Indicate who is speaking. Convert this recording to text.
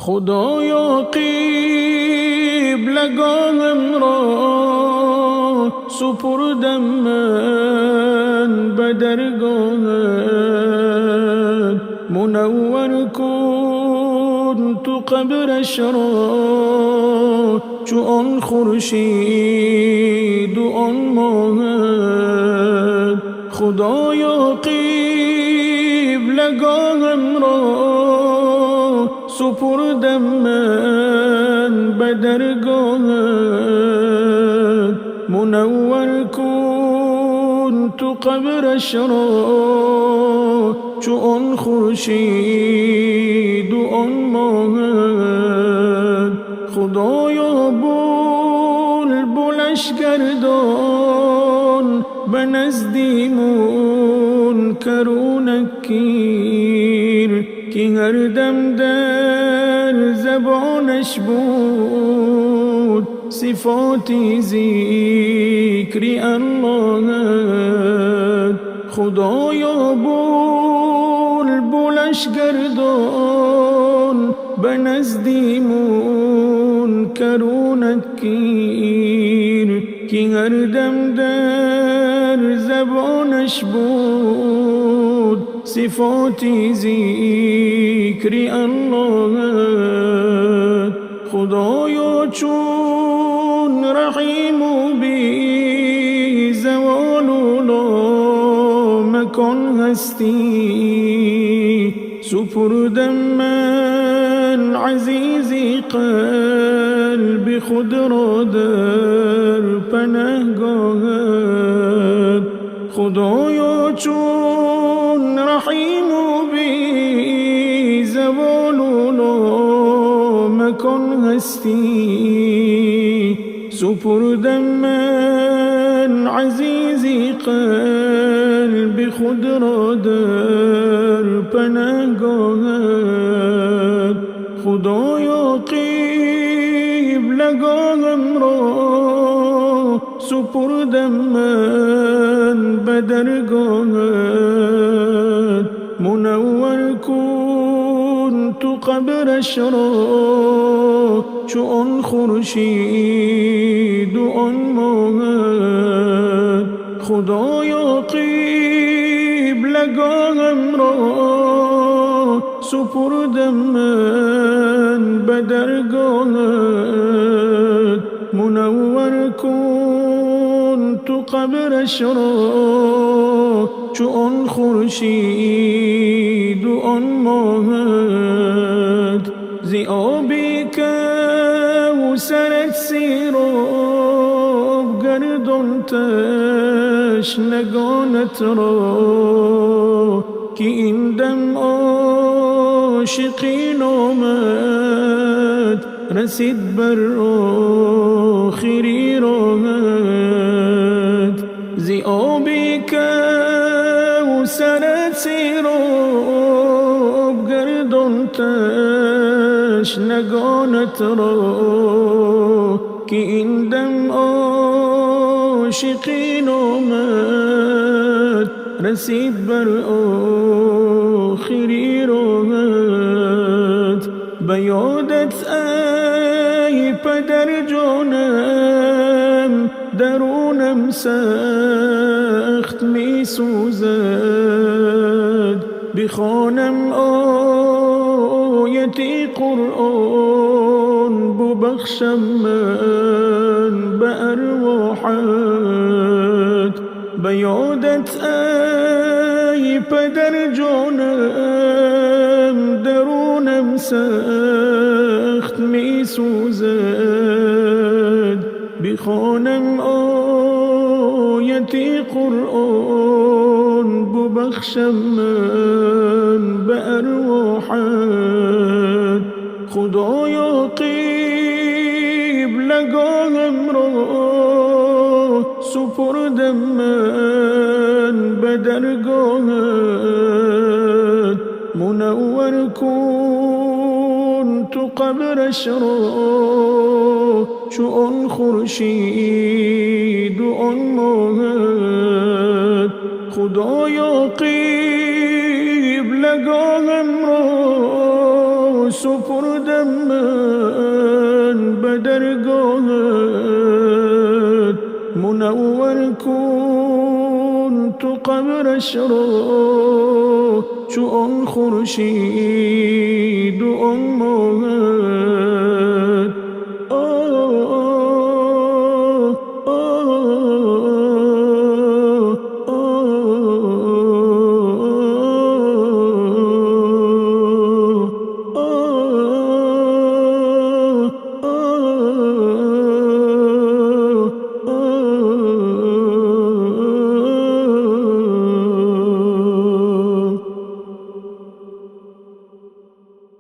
Speaker 1: خدایا قبلگاهم را سپردم من به درگاهت، منور کن تو قبرش را چو آن خورشید و آن ماهت. خدایا قبلگاهم را سپردم من به درگاهت، منور کن تو قبرش را چو آن خورشید و آن ماهت. خدایا بلبلش گردان به نزدی منکر و نکیر، که هر دم در زبانش بود صفاتی ذکری اللهت. خدایا بلبلش گردان به نزدی منکر و نکیر، که هر دم در زبانش بود صفاتی ذکری اللهت. خدایا چون رحیم و بی زوال و لامکان هستی، سپردم من عزیزی قلب خود را در پناهگاهت. خدایا چون رحیم و بی زوال و لامکان هستی، سپردم من عزیزی قلب خود را در پناهگاهت. خدایا قبلگاهم را سپردم من به درگاهت، منور کن تو قبرش را چو آن خورشید و آن ماهت. خدایا قبلگاهم را سپردم من به درگاهت، منور کن تو قبرش را چو آن خورشید و آن ماهت. ز آبی کوثرت سیراب گردان تشنگانت را، که این دم عاشقین آمد رسید بر آخری راهت. ز آبی کوثرت سیراب گردان تشنگانت را، که این دم عاشقین آمد رسید بر آخری راهت. به یادت ای پدر جانم درونم سخت می سوزد، بخوانم آیتی قرآن ببخشم من به ارواحت. به یادت ای پدر جانم درونم سخت می سوزد، بخوانم آیتی قرآن ببخشم من به ارواحت. خدایا قبلگاهم را سپردم من به درگاهت، منور کن تو قبرش را چو آن خورشید و آن ماهت. خدایا قبلگاهم را سپردم من به درگاهت، منور کن تو قبرش را چو آن خورشید و آن ماه.